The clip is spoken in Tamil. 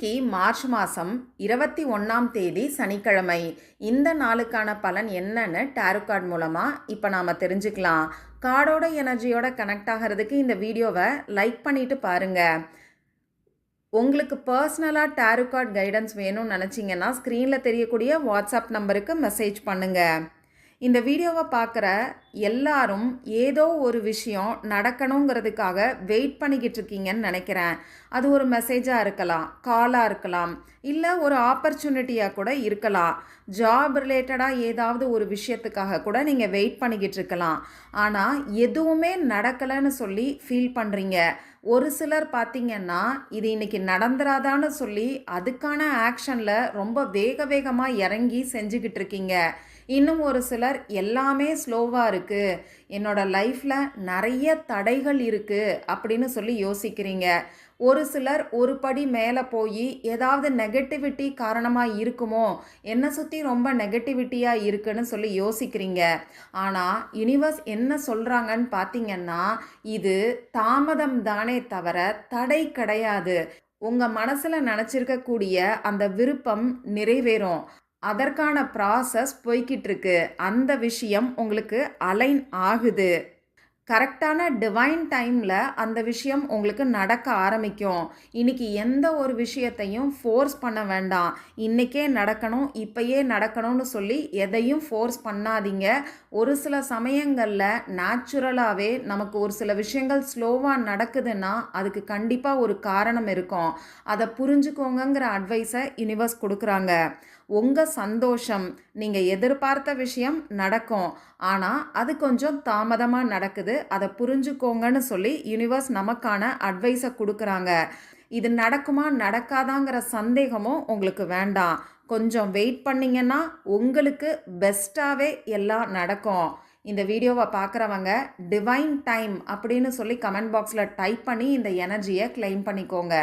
இன்னைக்கு மார்ச் மாதம் 21ஆம் தேதி சனிக்கிழமை. இந்த நாளுக்கான பலன் என்னன்னு டேரோ கார்டு மூலமாக இப்போ நாம் தெரிஞ்சுக்கலாம். கார்டோட எனர்ஜியோட கனெக்ட் ஆகிறதுக்கு இந்த வீடியோவை லைக் பண்ணிட்டு பாருங்கள். உங்களுக்கு பர்சனலாக டேரோ கார்டு கைடன்ஸ் வேணும்னு நினச்சிங்கன்னா ஸ்க்ரீனில் தெரியக்கூடிய வாட்ஸ்அப் நம்பருக்கு மெசேஜ் பண்ணுங்கள். இந்த வீடியோவை பார்க்குற எல்லாரும் ஏதோ ஒரு விஷயம் நடக்கணுங்கிறதுக்காக வெயிட் பண்ணிக்கிட்டு இருக்கீங்கன்னு நினைக்கிறேன். அது ஒரு மெசேஜாக இருக்கலாம், காலாக இருக்கலாம், இல்லை ஒரு ஆப்பர்ச்சுனிட்டியாக கூட இருக்கலாம். ஜாப் ரிலேட்டடாக ஏதாவது ஒரு விஷயத்துக்காக கூட நீங்கள் வெயிட் பண்ணிக்கிட்டு இருக்கலாம். ஆனால் எதுவுமே நடக்கலைன்னு சொல்லி ஃபீல் பண்ணுறீங்க. ஒரு சிலர் பார்த்திங்கன்னா இது இன்றைக்கி நடந்துராதான்னு சொல்லி அதுக்கான ஆக்ஷனில் ரொம்ப வேகமாக இறங்கி செஞ்சுக்கிட்டு இருக்கீங்க. இன்னும் ஒரு சிலர் எல்லாமே ஸ்லோவாக இருக்குது, என்னோடய லைஃப்பில் நிறைய தடைகள் இருக்குது அப்படின்னு சொல்லி யோசிக்கிறீங்க. ஒரு சிலர் ஒரு படி மேலே போய் ஏதாவது நெகட்டிவிட்டி காரணமாக இருக்குமோ, என்னை சுற்றி ரொம்ப நெகட்டிவிட்டியாக இருக்குன்னு சொல்லி யோசிக்கிறீங்க. ஆனால் யுனிவர்ஸ் என்ன சொல்கிறாங்கன்னு பார்த்தீங்கன்னா, இது தாமதம் தானே தவிர தடை கிடையாது. உங்கள் மனசில் நினச்சிருக்கக்கூடிய அந்த விருப்பம் நிறைவேறும். அதற்கான ப்ராசஸ் போய்கிட்டு இருக்கு. அந்த விஷயம் உங்களுக்கு அலைன் ஆகுது. கரெக்டான டிவைன் டைமில் அந்த விஷயம் உங்களுக்கு நடக்க ஆரம்பிக்கும். இன்றைக்கி எந்த ஒரு விஷயத்தையும் ஃபோர்ஸ் பண்ண வேண்டாம். இன்றைக்கே நடக்கணும், இப்போயே நடக்கணும்னு சொல்லி எதையும் ஃபோர்ஸ் பண்ணாதீங்க. ஒரு சில சமயங்களில் நேச்சுரலாகவே நமக்கு ஒரு சில விஷயங்கள் ஸ்லோவாக நடக்குதுன்னா அதுக்கு கண்டிப்பாக ஒரு காரணம் இருக்கும். அதை புரிஞ்சுக்கோங்கிற அட்வைஸை யுனிவர்ஸ் கொடுக்குறாங்க. உங்கள் சந்தோஷம், நீங்கள் எதிர்பார்த்த விஷயம் நடக்கும், ஆனால் அது கொஞ்சம் தாமதமாக நடக்குது, அதை புரிஞ்சுக்கோங்கன்னு சொல்லி யுனிவர்ஸ் நமக்கான அட்வைஸை கொடுக்குறாங்க. இது நடக்குமா நடக்காதாங்கிற சந்தேகமும் உங்களுக்கு வேண்டாம். கொஞ்சம் வெயிட் பண்ணிங்கன்னா உங்களுக்கு பெஸ்ட்டாகவே எல்லாம் நடக்கும். இந்த வீடியோவை பார்க்குறவங்க டிவைன் டைம் அப்படின்னு சொல்லி கமெண்ட் பாக்ஸில் டைப் பண்ணி இந்த எனர்ஜியை கிளைம் பண்ணிக்கோங்க.